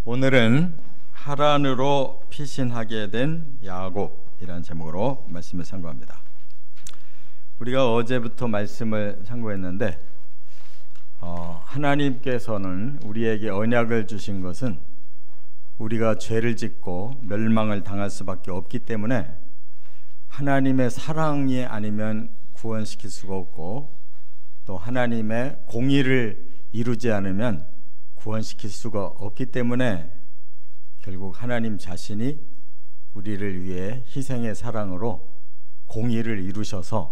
오늘은 하란으로 피신하게 된 야곱이라는 제목으로 말씀을 상고합니다. 우리가 어제부터 말씀을 상고했는데 하나님께서는 우리에게 언약을 주신 것은 우리가 죄를 짓고 멸망을 당할 수밖에 없기 때문에 하나님의 사랑이 아니면 구원시킬 수가 없고 또 하나님의 공의를 이루지 않으면 구원시킬 수가 없기 때문에 결국 하나님 자신이 우리를 위해 희생의 사랑으로 공의를 이루셔서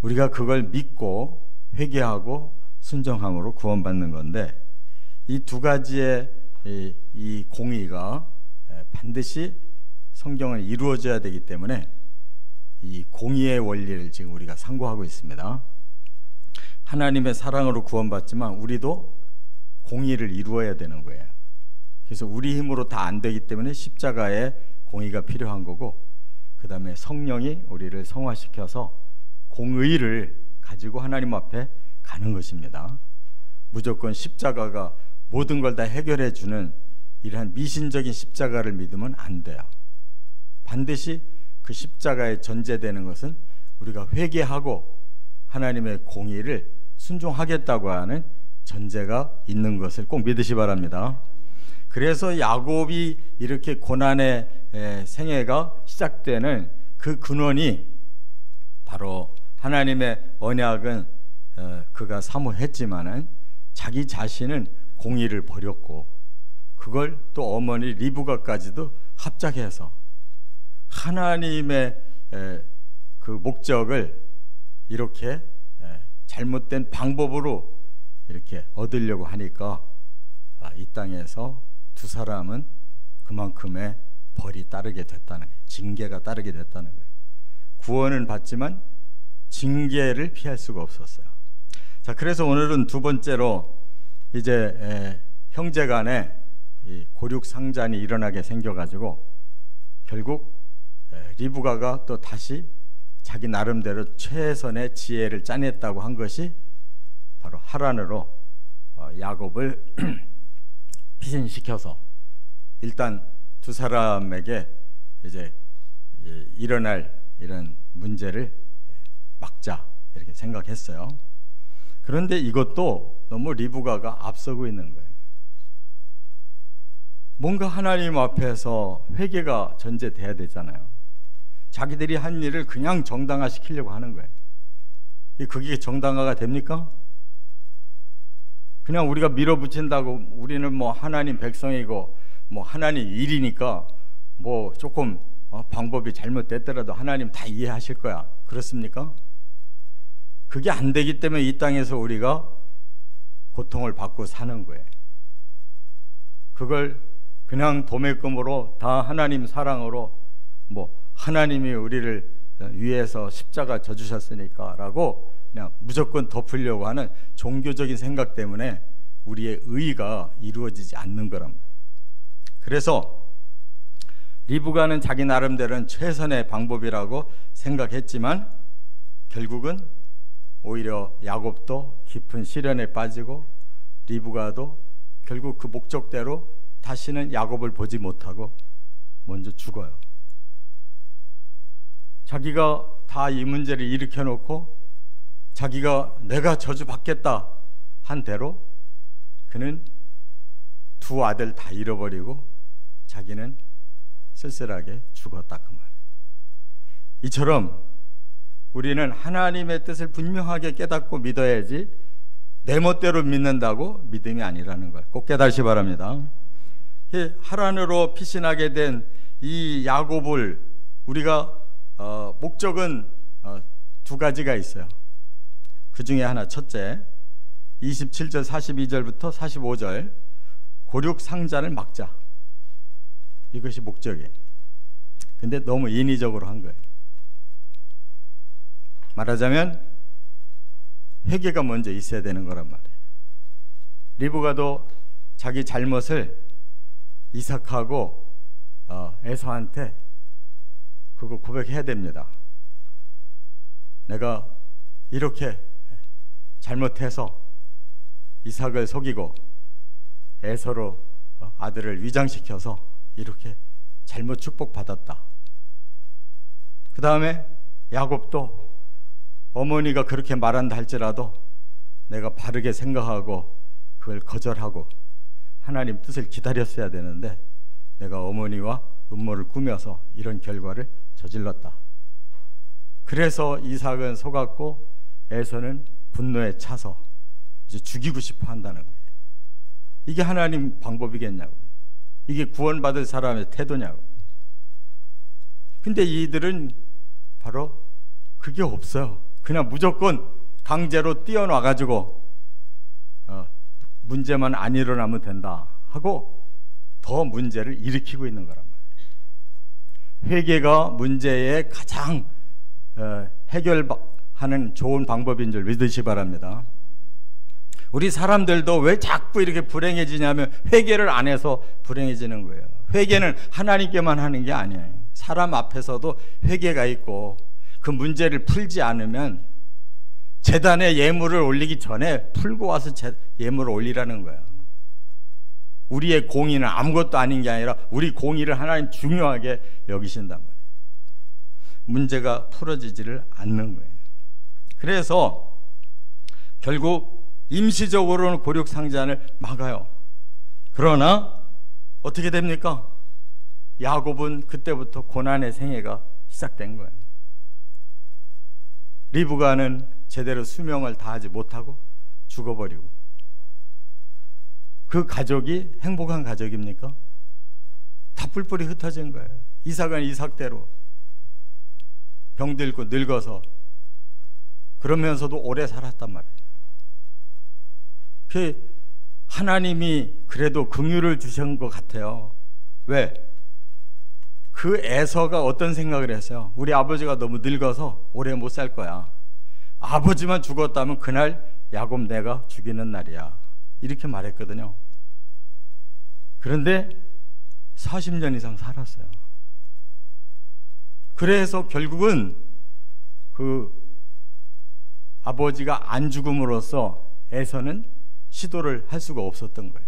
우리가 그걸 믿고 회개하고 순종함으로 구원받는 건데, 이 두 가지의 이 공의가 반드시 성경은 이루어져야 되기 때문에 이 공의의 원리를 지금 우리가 상고하고 있습니다. 하나님의 사랑으로 구원받지만 우리도 공의를 이루어야 되는 거예요. 그래서 우리 힘으로 다 안 되기 때문에 십자가의 공의가 필요한 거고, 그 다음에 성령이 우리를 성화시켜서 공의를 가지고 하나님 앞에 가는 것입니다. 무조건 십자가가 모든 걸 다 해결해 주는 이러한 미신적인 십자가를 믿으면 안 돼요. 반드시 그 십자가에 전제되는 것은 우리가 회개하고 하나님의 공의를 순종하겠다고 하는 전제가 있는 것을 꼭 믿으시 바랍니다. 그래서 야곱이 이렇게 고난의 생애가 시작되는 그 근원이 바로 하나님의 언약은 그가 사모했지만은 자기 자신은 공의를 버렸고, 그걸 또 어머니 리브가까지도 합작해서 하나님의 그 목적을 이렇게 잘못된 방법으로 이렇게 얻으려고 하니까 이 땅에서 두 사람은 그만큼의 벌이 따르게 됐다는 거예요. 징계가 따르게 됐다는 거예요. 구원은 받지만 징계를 피할 수가 없었어요. 자, 그래서 오늘은 두 번째로 이제 형제간에 이 고륙상잔이 일어나게 생겨가지고 결국 리브가가 또 다시 자기 나름대로 최선의 지혜를 짜냈다고 한 것이 바로 하란으로 야곱을 피신시켜서 일단 두 사람에게 이제 일어날 이런 문제를 막자 이렇게 생각했어요. 그런데 이것도 너무 리브가가 앞서고 있는 거예요. 뭔가 하나님 앞에서 회개가 전제돼야 되잖아요. 자기들이 한 일을 그냥 정당화시키려고 하는 거예요. 그게 정당화가 됩니까? 그냥 우리가 밀어붙인다고 우리는 뭐 하나님 백성이고 뭐 하나님 일이니까 뭐 조금 방법이 잘못됐더라도 하나님 다 이해하실 거야. 그렇습니까? 그게 안 되기 때문에 이 땅에서 우리가 고통을 받고 사는 거예요. 그걸 그냥 도매금으로 다 하나님 사랑으로 뭐 하나님이 우리를 위해서 십자가 져주셨으니까 라고 그냥 무조건 덮으려고 하는 종교적인 생각 때문에 우리의 의의가 이루어지지 않는 거란 말이에요. 그래서 리브가는 자기 나름대로는 최선의 방법이라고 생각했지만 결국은 오히려 야곱도 깊은 시련에 빠지고 리브가도 결국 그 목적대로 다시는 야곱을 보지 못하고 먼저 죽어요. 자기가 다 이 문제를 일으켜 놓고 자기가 내가 저주받겠다 한 대로 그는 두 아들 다 잃어버리고 자기는 쓸쓸하게 죽었다 그 말이에요. 이처럼 우리는 하나님의 뜻을 분명하게 깨닫고 믿어야지 내 멋대로 믿는다고 믿음이 아니라는 걸 꼭 깨달으시 바랍니다. 하란으로 피신하게 된 이 야곱을 우리가 목적은 두 가지가 있어요. 그 중에 하나, 첫째 27절 42절부터 45절 고륙상잔을 막자, 이것이 목적이에요. 근데 너무 인위적으로 한 거예요. 말하자면 회개가 먼저 있어야 되는 거란 말이에요. 리브가도 자기 잘못을 이삭하고 에서한테 그거 고백해야 됩니다. 내가 이렇게 잘못해서 이삭을 속이고 에서로 아들을 위장시켜서 이렇게 잘못 축복받았다. 그 다음에 야곱도 어머니가 그렇게 말한다 할지라도 내가 바르게 생각하고 그걸 거절하고 하나님 뜻을 기다렸어야 되는데 내가 어머니와 음모를 꾸며서 이런 결과를 저질렀다. 그래서 이삭은 속았고 에서는 분노에 차서 이제 죽이고 싶어 한다는 거예요. 이게 하나님 방법이겠냐고. 이게 구원받을 사람의 태도냐고. 근데 이들은 바로 그게 없어요. 그냥 무조건 강제로 뛰어놔가지고 문제만 안 일어나면 된다 하고 더 문제를 일으키고 있는 거란 말이에요. 회개가 문제의 가장 해결하는 좋은 방법인 줄 믿으시 바랍니다. 우리 사람들도 왜 자꾸 이렇게 불행해지냐면 회개를 안 해서 불행해지는 거예요. 회개는 하나님께만 하는 게 아니에요. 사람 앞에서도 회개가 있고 그 문제를 풀지 않으면 제단에 예물을 올리기 전에 풀고 와서 예물을 올리라는 거예요. 우리의 공의는 아무것도 아닌 게 아니라 우리 공의를 하나님 중요하게 여기신단 말이에요. 문제가 풀어지지를 않는 거예요. 그래서 결국 임시적으로는 고륙상잔을 막아요. 그러나 어떻게 됩니까? 야곱은 그때부터 고난의 생애가 시작된 거예요. 리브가는 제대로 수명을 다하지 못하고 죽어버리고, 그 가족이 행복한 가족입니까? 다 뿔뿔이 흩어진 거예요. 이삭은 이삭대로 병들고 늙어서 그러면서도 오래 살았단 말이에요. 그 하나님이 그래도 긍휼을 주신 것 같아요. 왜? 그 에서가 어떤 생각을 했어요? 우리 아버지가 너무 늙어서 오래 못 살 거야. 아버지만 죽었다면 그날 야곱 내가 죽이는 날이야. 이렇게 말했거든요. 그런데 40년 이상 살았어요. 그래서 결국은 그 아버지가 안 죽음으로써 에서는 시도를 할 수가 없었던 거예요.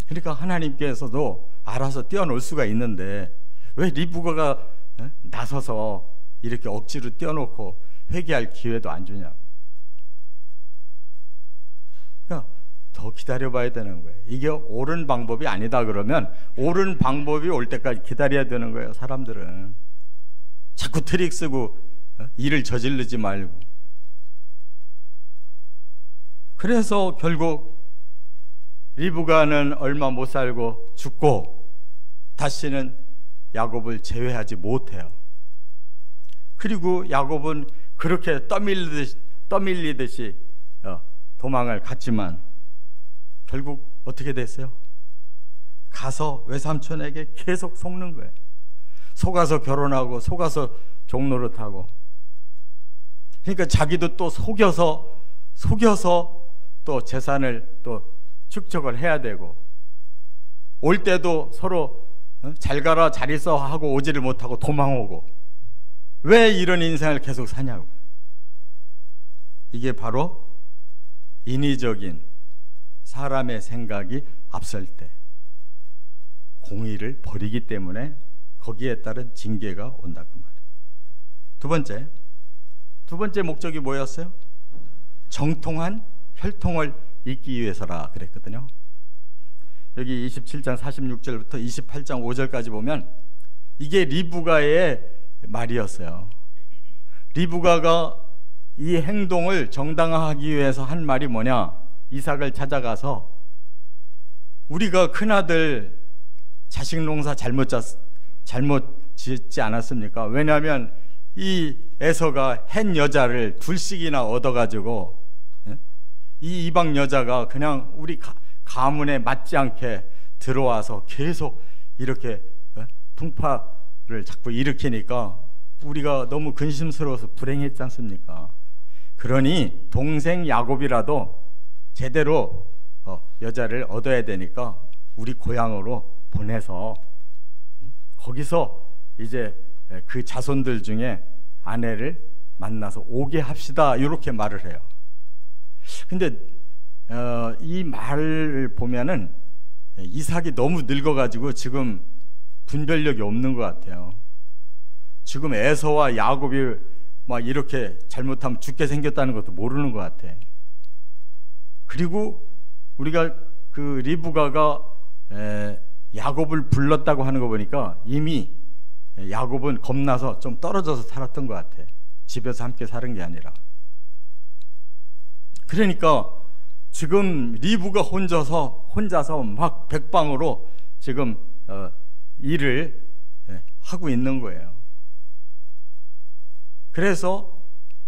그러니까 하나님께서도 알아서 뛰어놀 수가 있는데 왜 리브가가 나서서 이렇게 억지로 뛰어놓고 회개할 기회도 안 주냐고. 그러니까 더 기다려봐야 되는 거예요. 이게 옳은 방법이 아니다 그러면 옳은 방법이 올 때까지 기다려야 되는 거예요. 사람들은 자꾸 트릭 쓰고 일을 저지르지 말고. 그래서 결국 리브가는 얼마 못 살고 죽고 다시는 야곱을 제외하지 못해요. 그리고 야곱은 그렇게 떠밀리듯이 도망을 갔지만 결국 어떻게 됐어요? 가서 외삼촌에게 계속 속는 거예요. 속아서 결혼하고 속아서 종노릇하고. 그러니까 자기도 또 속여서 또 재산을 또 축적을 해야 되고, 올 때도 서로 잘 가라 잘 있어 하고 오지를 못하고 도망오고. 왜 이런 인생을 계속 사냐고. 이게 바로 인위적인 사람의 생각이 앞설 때 공의를 버리기 때문에 거기에 따른 징계가 온다 그 말이에요. 두 번째 목적이 뭐였어요? 정통한 혈통을 잇기 위해서라 그랬거든요. 여기 27장 46절부터 28장 5절까지 보면 이게 리브가의 말이었어요. 리브가가 이 행동을 정당화하기 위해서 한 말이 뭐냐? 이삭을 찾아가서 우리가 큰아들 자식 농사 잘못 짓지 않았습니까? 왜냐하면 이 에서가 한 여자를 둘씩이나 얻어가지고 이 이방 여자가 그냥 우리 가문에 맞지 않게 들어와서 계속 이렇게 풍파를 자꾸 일으키니까 우리가 너무 근심스러워서 불행했지 않습니까? 그러니 동생 야곱이라도 제대로 여자를 얻어야 되니까 우리 고향으로 보내서 거기서 이제 그 자손들 중에 아내를 만나서 오게 합시다 이렇게 말을 해요. 근데 이 말을 보면은 이삭이 너무 늙어가지고 지금 분별력이 없는 것 같아요. 지금 에서와 야곱이 막 이렇게 잘못하면 죽게 생겼다는 것도 모르는 것 같아. 그리고 우리가 그 리브가가 야곱을 불렀다고 하는 거 보니까 이미 야곱은 겁나서 좀 떨어져서 살았던 것 같아. 집에서 함께 사는 게 아니라. 그러니까 지금 리브가 혼자서 막 백방으로 지금 일을 하고 있는 거예요. 그래서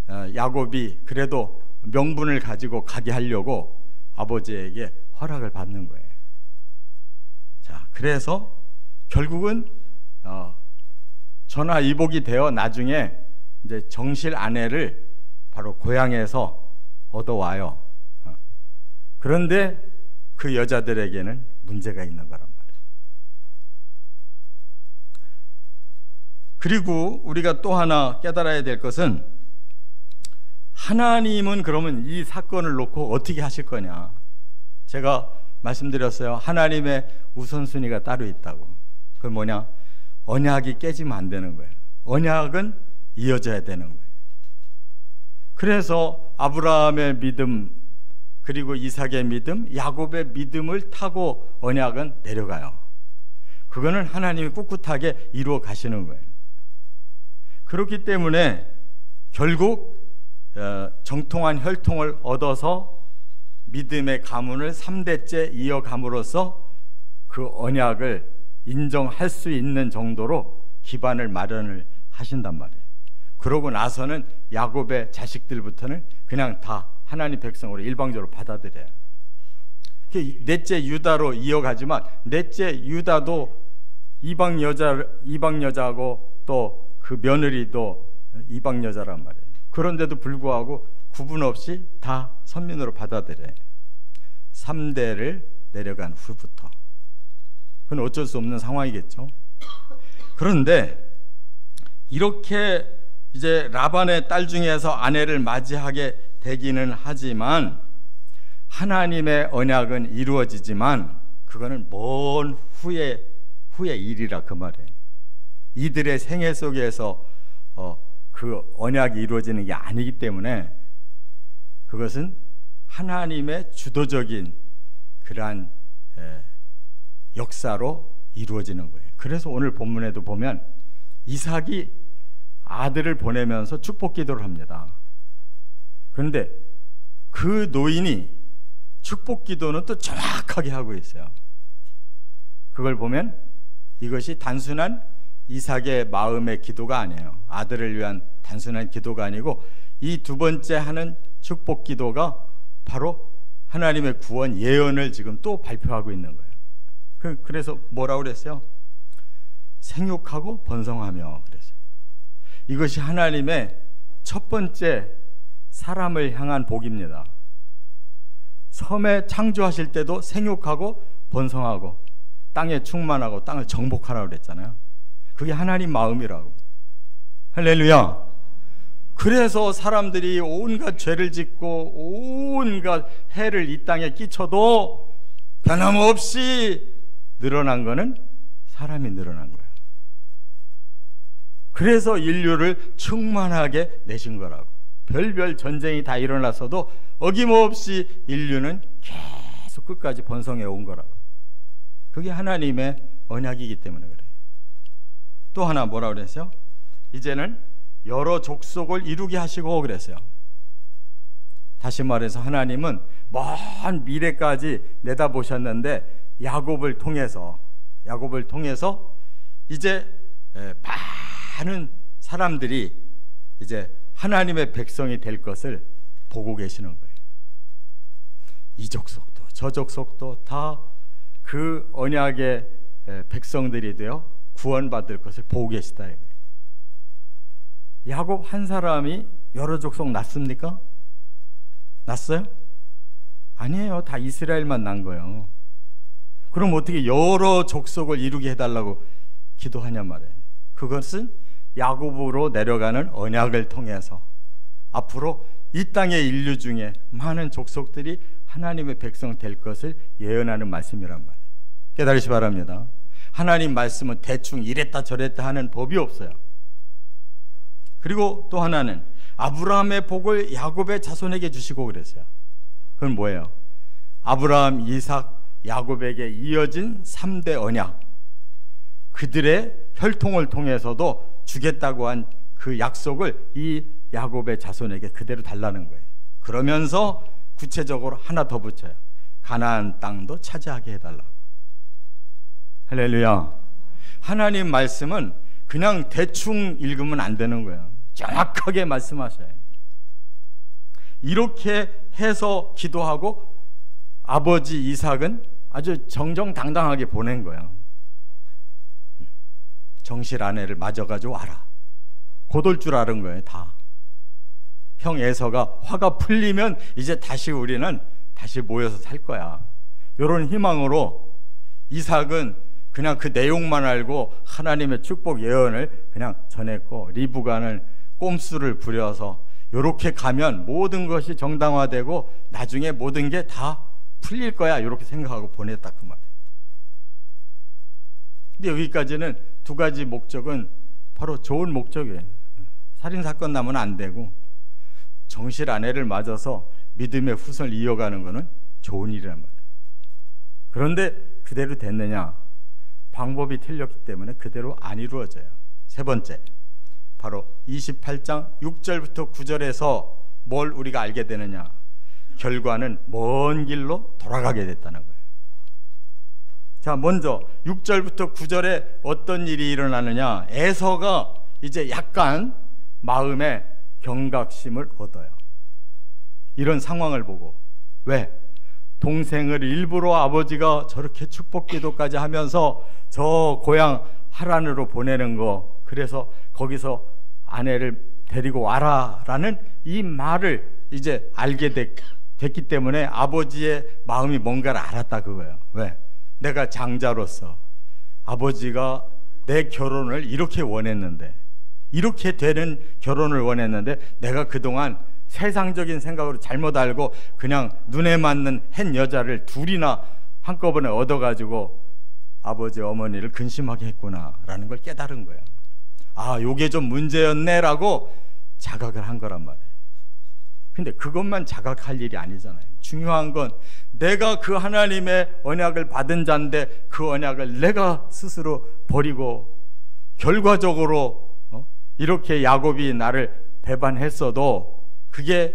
야곱이 그래도 명분을 가지고 가게 하려고 아버지에게 허락을 받는 거예요. 자, 그래서 결국은 전화위복이 되어 나중에 이제 정실 아내를 바로 고향에서 얻어와요. 그런데 그 여자들에게는 문제가 있는 거란 말이에요. 그리고 우리가 또 하나 깨달아야 될 것은, 하나님은 그러면 이 사건을 놓고 어떻게 하실 거냐. 제가 말씀드렸어요. 하나님의 우선순위가 따로 있다고. 그건 뭐냐? 언약이 깨지면 안 되는 거예요. 언약은 이어져야 되는 거예요. 그래서 아브라함의 믿음, 그리고 이삭의 믿음, 야곱의 믿음을 타고 언약은 내려가요. 그거는 하나님이 꿋꿋하게 이루어 가시는 거예요. 그렇기 때문에 결국 정통한 혈통을 얻어서 믿음의 가문을 3대째 이어감으로써 그 언약을 인정할 수 있는 정도로 기반을 마련을 하신단 말이에요. 그러고 나서는 야곱의 자식들부터는 그냥 다 하나님 백성으로 일방적으로 받아들여요. 넷째 유다로 이어가지만 넷째 유다도 이방 여자고 또 그 며느리도 이방 여자란 말이에요. 그런데도 불구하고 구분 없이 다 선민으로 받아들여요. 3대를 내려간 후부터. 그건 어쩔 수 없는 상황이겠죠. 그런데 이렇게 이제 라반의 딸 중에서 아내를 맞이하게 되기는 하지만 하나님의 언약은 이루어지지만 그거는 먼 후의 일이라 그 말이에요. 이들의 생애 속에서 그 언약이 이루어지는 게 아니기 때문에 그것은 하나님의 주도적인 그러한 역사로 이루어지는 거예요. 그래서 오늘 본문에도 보면 이삭이 아들을 보내면서 축복 기도를 합니다. 그런데 그 노인이 축복 기도는 또 정확하게 하고 있어요. 그걸 보면 이것이 단순한 이삭의 마음의 기도가 아니에요. 아들을 위한 단순한 기도가 아니고 이 두 번째 하는 축복 기도가 바로 하나님의 구원 예언을 지금 또 발표하고 있는 거예요. 그래서 뭐라고 그랬어요? 생육하고 번성하며 그랬어요. 이것이 하나님의 첫 번째 사람을 향한 복입니다. 처음에 창조하실 때도 생육하고 번성하고 땅에 충만하고 땅을 정복하라고 그랬잖아요. 그게 하나님 마음이라고. 할렐루야. 그래서 사람들이 온갖 죄를 짓고 온갖 해를 이 땅에 끼쳐도 변함없이 늘어난 거는 사람이 늘어난 거예요. 그래서 인류를 충만하게 내신 거라고. 별별 전쟁이 다 일어났어도 어김없이 인류는 계속 끝까지 번성해 온 거라고. 그게 하나님의 언약이기 때문에 그래요. 또 하나 뭐라 그랬어요? 이제는 여러 족속을 이루게 하시고 그랬어요. 다시 말해서 하나님은 먼 미래까지 내다보셨는데 야곱을 통해서 이제 많은 사람들이 이제 하나님의 백성이 될 것을 보고 계시는 거예요. 이 족속도 저 족속도 다 그 언약의 백성들이 되어 구원받을 것을 보고 계시다 이거예요. 야곱 한 사람이 여러 족속 낳습니까? 낳았어요? 아니에요. 다 이스라엘만 낳은 거예요. 그럼 어떻게 여러 족속을 이루게 해달라고 기도하냐 말이에요. 그것은 야곱으로 내려가는 언약을 통해서 앞으로 이 땅의 인류 중에 많은 족속들이 하나님의 백성 될 것을 예언하는 말씀이란 말이에요. 깨달으시 바랍니다. 하나님 말씀은 대충 이랬다 저랬다 하는 법이 없어요. 그리고 또 하나는 아브라함의 복을 야곱의 자손에게 주시고 그랬어요. 그건 뭐예요? 아브라함, 이삭, 야곱에게 이어진 3대 언약, 그들의 혈통을 통해서도 주겠다고 한 그 약속을 이 야곱의 자손에게 그대로 달라는 거예요. 그러면서 구체적으로 하나 더 붙여요. 가나안 땅도 차지하게 해달라고. 할렐루야. 하나님 말씀은 그냥 대충 읽으면 안 되는 거예요. 정확하게 말씀하셔요. 이렇게 해서 기도하고 아버지 이삭은 아주 정정당당하게 보낸 거예요. 정실 아내를 맞아가지고 와라. 곧 올 줄 아는 거예요. 다. 형 에서가 화가 풀리면 이제 다시 우리는 다시 모여서 살 거야. 이런 희망으로 이삭은 그냥 그 내용만 알고 하나님의 축복 예언을 그냥 전했고, 리브가는 꼼수를 부려서 이렇게 가면 모든 것이 정당화되고 나중에 모든 게 다 풀릴 거야 이렇게 생각하고 보냈다 그 말이에요. 근데 여기까지는 두 가지 목적은 바로 좋은 목적이에요. 살인사건 나면 안 되고 정실 아내를 맞아서 믿음의 후손을 이어가는 것은 좋은 일이란 말이에요. 그런데 그대로 됐느냐? 방법이 틀렸기 때문에 그대로 안 이루어져요. 세 번째, 바로 28장 6절부터 9절에서 뭘 우리가 알게 되느냐? 결과는 먼 길로 돌아가게 됐다는 거예요. 자, 먼저 6절부터 9절에 어떤 일이 일어나느냐? 에서가 이제 약간 마음에 경각심을 얻어요. 이런 상황을 보고. 왜? 동생을 일부러 아버지가 저렇게 축복 기도까지 하면서 저 고향 하란으로 보내는 거, 그래서 거기서 아내를 데리고 와라 라는 이 말을 이제 알게 됐기 때문에 아버지의 마음이 뭔가를 알았다 그거예요. 왜? 내가 장자로서 아버지가 내 결혼을 이렇게 원했는데, 이렇게 되는 결혼을 원했는데 내가 그동안 세상적인 생각으로 잘못 알고 그냥 눈에 맞는 한 여자를 둘이나 한꺼번에 얻어가지고 아버지 어머니를 근심하게 했구나 라는 걸 깨달은 거예요. 아, 요게 좀 문제였네 라고 자각을 한 거란 말이에요. 근데 그것만 자각할 일이 아니잖아요. 중요한 건 내가 그 하나님의 언약을 받은 자인데 그 언약을 내가 스스로 버리고 결과적으로 이렇게 야곱이 나를 배반했어도 그게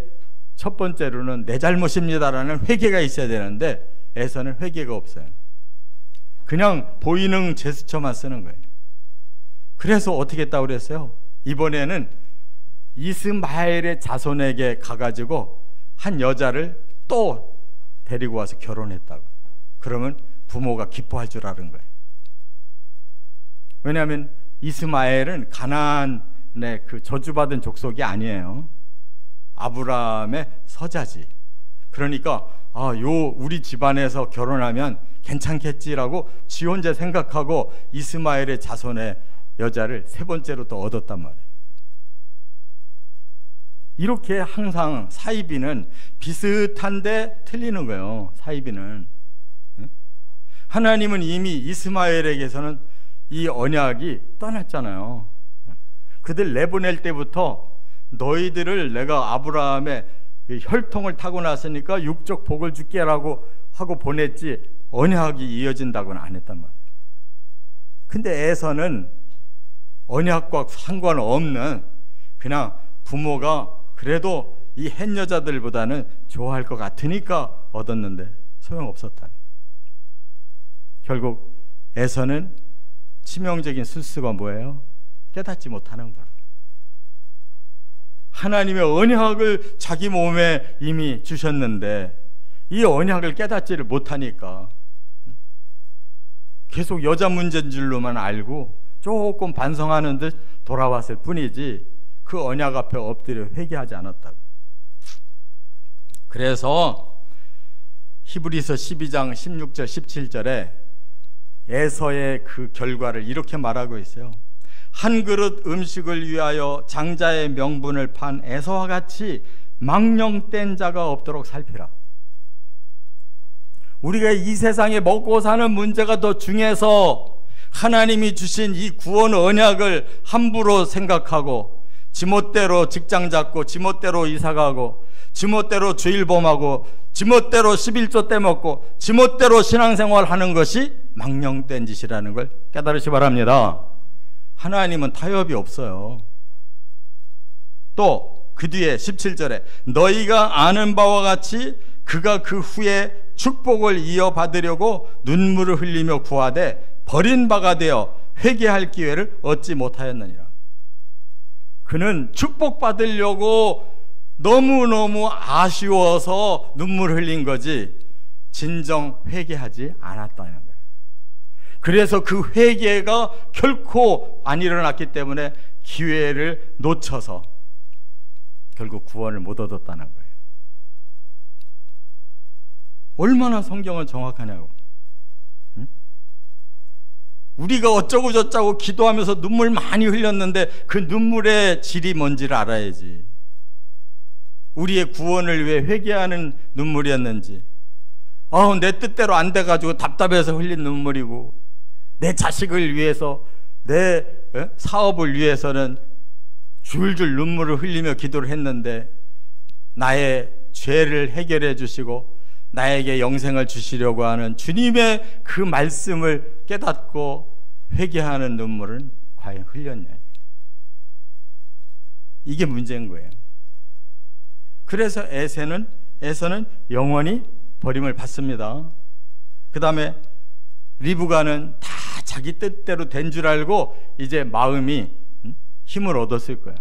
첫 번째로는 내 잘못입니다라는 회개가 있어야 되는데 에서는 회개가 없어요. 그냥 보이는 제스처만 쓰는 거예요. 그래서 어떻게 했다고 그랬어요? 이번에는 이스마엘의 자손에게 가가지고 한 여자를 또 데리고 와서 결혼했다고. 그러면 부모가 기뻐할 줄 아는 거예요. 왜냐하면 이스마엘은 가나안의 그 저주받은 족속이 아니에요. 아브라함의 서자지. 그러니까 우리 집안에서 결혼하면 괜찮겠지라고 지 혼자 생각하고 이스마엘의 자손의 여자를 세 번째로 또 얻었단 말이에요. 이렇게 항상 사이비는 비슷한데 틀리는 거예요. 사이비는. 하나님은 이미 이스마엘에게서는 이 언약이 떠났잖아요. 그들 내보낼 때부터 너희들을 내가 아브라함의 혈통을 타고 났으니까 육적 복을 줄게라고 하고 보냈지 언약이 이어진다고는 안 했단 말이에요. 근데 에서는 언약과 상관없는 그냥 부모가 그래도 이 햇 여자들보다는 좋아할 것 같으니까 얻었는데 소용없었다. 결국 에서는 치명적인 실수가 뭐예요? 깨닫지 못하는 거예요. 하나님의 언약을 자기 몸에 이미 주셨는데 이 언약을 깨닫지를 못하니까 계속 여자 문제인 줄로만 알고 조금 반성하는 듯 돌아왔을 뿐이지 그 언약 앞에 엎드려 회개하지 않았다고. 그래서 히브리서 12장 16절 17절에 에서의 그 결과를 이렇게 말하고 있어요. 한 그릇 음식을 위하여 장자의 명분을 판 에서와 같이 망령된 자가 없도록 살피라. 우리가 이 세상에 먹고 사는 문제가 더 중요해서 하나님이 주신 이 구원 언약을 함부로 생각하고 지멋대로 직장 잡고 지멋대로 이사가고 지멋대로 주일 범하고 지멋대로 11조 떼먹고 지멋대로 신앙생활하는 것이 망령된 짓이라는 걸 깨달으시 바랍니다. 하나님은 타협이 없어요. 또 그 뒤에 17절에 너희가 아는 바와 같이 그가 그 후에 축복을 이어받으려고 눈물을 흘리며 구하되 버린 바가 되어 회개할 기회를 얻지 못하였느니라. 그는 축복받으려고 너무너무 아쉬워서 눈물 흘린 거지 진정 회개하지 않았다는 거예요. 그래서 그 회개가 결코 안 일어났기 때문에 기회를 놓쳐서 결국 구원을 못 얻었다는 거예요. 얼마나 성경은 정확하냐고. 응? 우리가 어쩌고 저쩌고 기도하면서 눈물 많이 흘렸는데 그 눈물의 질이 뭔지를 알아야지. 우리의 구원을 위해 회개하는 눈물이었는지, 내 뜻대로 안 돼가지고 답답해서 흘린 눈물이고, 내 자식을 위해서, 내 사업을 위해서는 줄줄 눈물을 흘리며 기도를 했는데 나의 죄를 해결해 주시고 나에게 영생을 주시려고 하는 주님의 그 말씀을 깨닫고 회개하는 눈물은 과연 흘렸냐. 이게 문제인 거예요. 그래서 에서는 영원히 버림을 받습니다. 그 다음에 리브가는 다 자기 뜻대로 된 줄 알고 이제 마음이 힘을 얻었을 거야.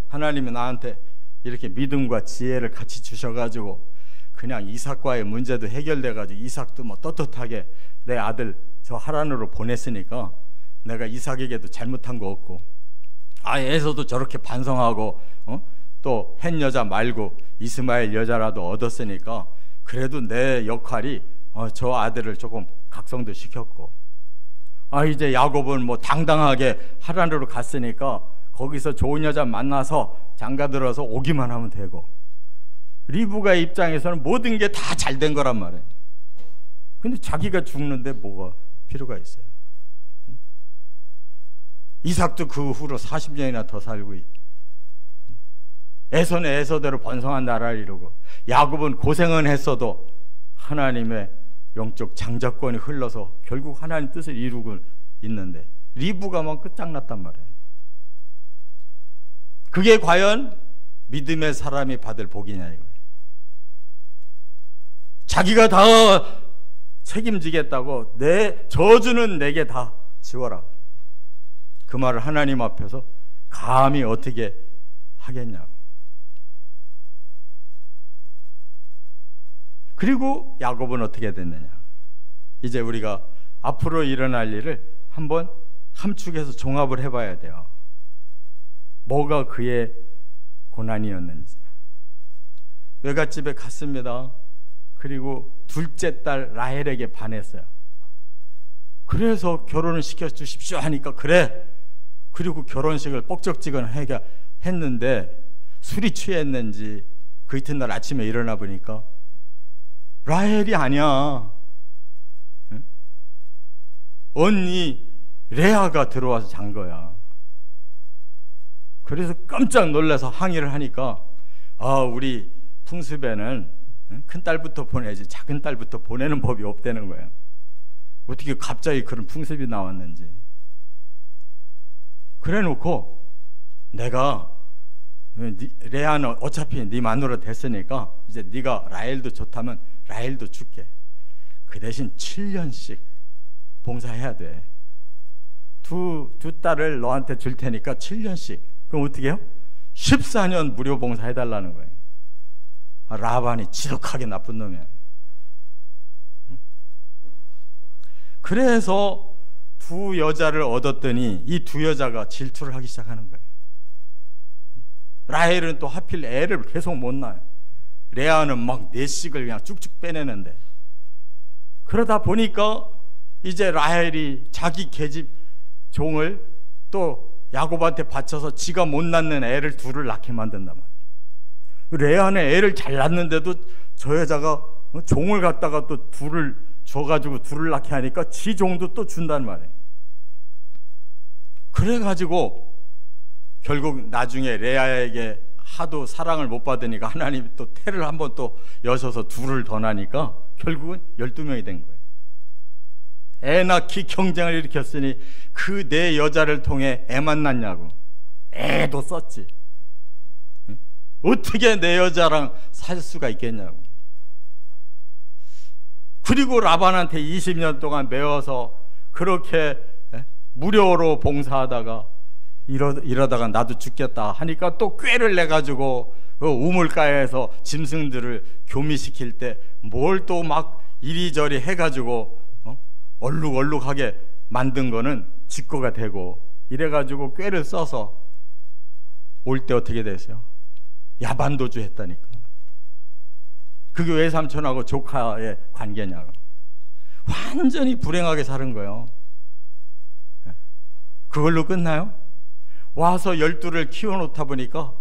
하나님이 나한테 이렇게 믿음과 지혜를 같이 주셔가지고 그냥 이삭과의 문제도 해결돼가지고 이삭도 뭐 떳떳하게 내 아들 저 하란으로 보냈으니까 내가 이삭에게도 잘못한 거 없고, 에서도 저렇게 반성하고 또 햇 여자 말고 이스마엘 여자라도 얻었으니까 그래도 내 역할이 저 아들을 조금 각성도 시켰고, 이제 야곱은 뭐 당당하게 하란으로 갔으니까 거기서 좋은 여자 만나서 장가들어서 오기만 하면 되고, 리브가의 입장에서는 모든 게 다 잘 된 거란 말이에요. 근데 자기가 죽는데 뭐가 필요가 있어요? 이삭도 그 후로 40년이나 더 살고, 에서는 에서대로 번성한 나라를 이루고, 야곱은 고생은 했어도 하나님의 영적 장자권이 흘러서 결국 하나님 뜻을 이루고 있는데 리브가만 끝장났단 말이에요. 그게 과연 믿음의 사람이 받을 복이냐 이거예요. 자기가 다 책임지겠다고 내 저주는 내게 다 지워라, 그 말을 하나님 앞에서 감히 어떻게 하겠냐고. 그리고 야곱은 어떻게 됐느냐. 이제 우리가 앞으로 일어날 일을 한번 함축해서 종합을 해봐야 돼요. 뭐가 그의 고난이었는지. 외갓집에 갔습니다. 그리고 둘째 딸 라헬에게 반했어요. 그래서 결혼을 시켜주십시오 하니까 그래. 그리고 결혼식을 뻑적지근하게 했는데 술이 취했는지 그 이튿날 아침에 일어나 보니까 라헬이 아니야. 언니 레아가 들어와서 잔 거야. 그래서 깜짝 놀라서 항의를 하니까 우리 풍습에는 큰 딸부터 보내지 작은 딸부터 보내는 법이 없다는 거예요. 어떻게 갑자기 그런 풍습이 나왔는지. 그래 놓고 내가 레아는 어차피 네 마누라 됐으니까 이제 네가 라헬도 좋다면 라헬도 줄게. 그 대신 7년씩 봉사해야 돼. 두 딸을 너한테 줄 테니까 7년씩. 그럼 어떻게 해요? 14년 무료 봉사해달라는 거예요. 라반이 지독하게 나쁜 놈이야. 그래서 두 여자를 얻었더니 이 두 여자가 질투를 하기 시작하는 거예요. 라헬은 또 하필 애를 계속 못 낳아요. 레아는 막 4씩을 그냥 쭉쭉 빼내는데, 그러다 보니까 이제 라헬이 자기 계집 종을 또 야곱한테 바쳐서 지가 못 낳는 애를 둘을 낳게 만든단 말이에요. 레아는 애를 잘 낳는데도 저 여자가 종을 갖다가 또 둘을 줘가지고 둘을 낳게 하니까 지 종도 또 준단 말이에요. 그래가지고 결국 나중에 레아에게 하도 사랑을 못 받으니까 하나님이 또 태를 한번 또 여셔서 둘을 더 낳으니까 결국은 12명이 된 거예요. 애 낳기 경쟁을 일으켰으니 그 네 여자를 통해 애만 낳냐고. 애도 썼지. 어떻게 내 여자랑 살 수가 있겠냐고. 그리고 라반한테 20년 동안 매워서 그렇게 무료로 봉사하다가 이러다가 나도 죽겠다 하니까 또 꾀를 내가지고 우물가에서 짐승들을 교미시킬 때 뭘 또 막 이리저리 해가지고 얼룩얼룩하게 만든 거는 직거가 되고 이래가지고 꾀를 써서 올 때 어떻게 됐어요? 야반도주 했다니까. 그게 외삼촌하고 조카의 관계냐고. 완전히 불행하게 사는 거예요. 그걸로 끝나요? 와서 12를 키워놓다 보니까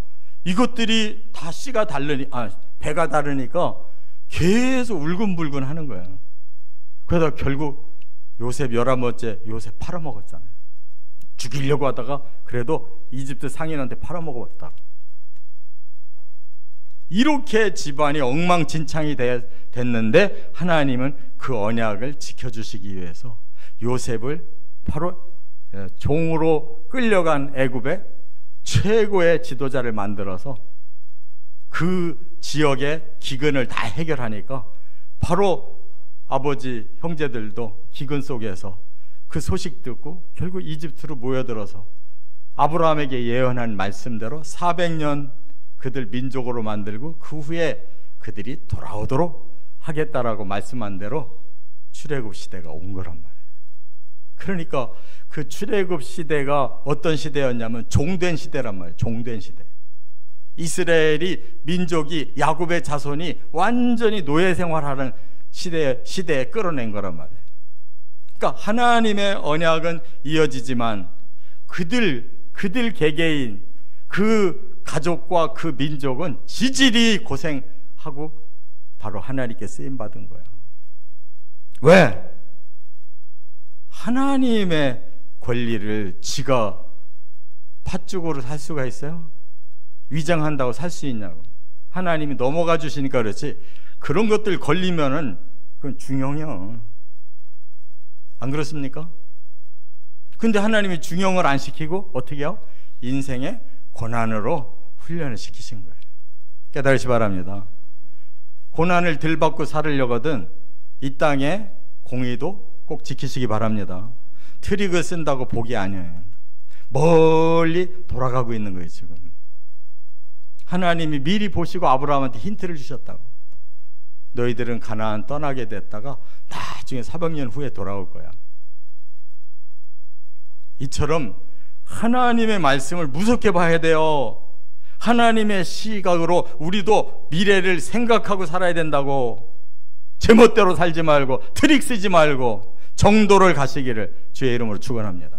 이것들이 다 씨가 배가 다르니까 계속 울근불근 하는 거예요. 그러다 결국 요셉 11번째 요셉 팔아먹었잖아요. 죽이려고 하다가 그래도 이집트 상인한테 팔아먹었다. 이렇게 집안이 엉망진창이 됐는데 하나님은 그 언약을 지켜주시기 위해서 요셉을 바로 종으로 끌려간 애굽의 최고의 지도자를 만들어서 그 지역의 기근을 다 해결하니까 바로 아버지 형제들도 기근 속에서 그 소식 듣고 결국 이집트로 모여들어서 아브라함에게 예언한 말씀대로 400년 그들 민족으로 만들고 그 후에 그들이 돌아오도록 하겠다라고 말씀한 대로 출애굽 시대가 온 거란 말이에요. 그러니까 그 출애굽 시대가 어떤 시대였냐면 종된 시대란 말이에요. 종된 시대. 이스라엘이 민족이 야곱의 자손이 완전히 노예 생활하는 시대에 끌어낸 거란 말이에요. 그러니까 하나님의 언약은 이어지지만 그들 개개인 그 가족과 그 민족은 지질이 고생하고 바로 하나님께 쓰임받은 거야. 왜? 하나님의 권리를 지가 팥죽으로 살 수가 있어요? 위장한다고 살 수 있냐고. 하나님이 넘어가 주시니까 그렇지 그런 것들 걸리면은 그건 중형이요. 안 그렇습니까? 근데 하나님이 중형을 안 시키고 어떻게 해요? 인생의 고난으로 훈련을 시키신 거예요. 깨달으시 바랍니다. 고난을 덜 받고 살으려거든 이 땅의 공의도 꼭 지키시기 바랍니다. 트릭을 쓴다고 복이 아니에요. 멀리 돌아가고 있는 거예요. 지금 하나님이 미리 보시고 아브라함한테 힌트를 주셨다고. 너희들은 가나안 떠나게 됐다가 나중에 400년 후에 돌아올 거야. 이처럼 하나님의 말씀을 무섭게 봐야 돼요. 하나님의 시각으로 우리도 미래를 생각하고 살아야 된다고. 제멋대로 살지 말고 트릭 쓰지 말고 정도를 가시기를 주의 이름으로 축원합니다.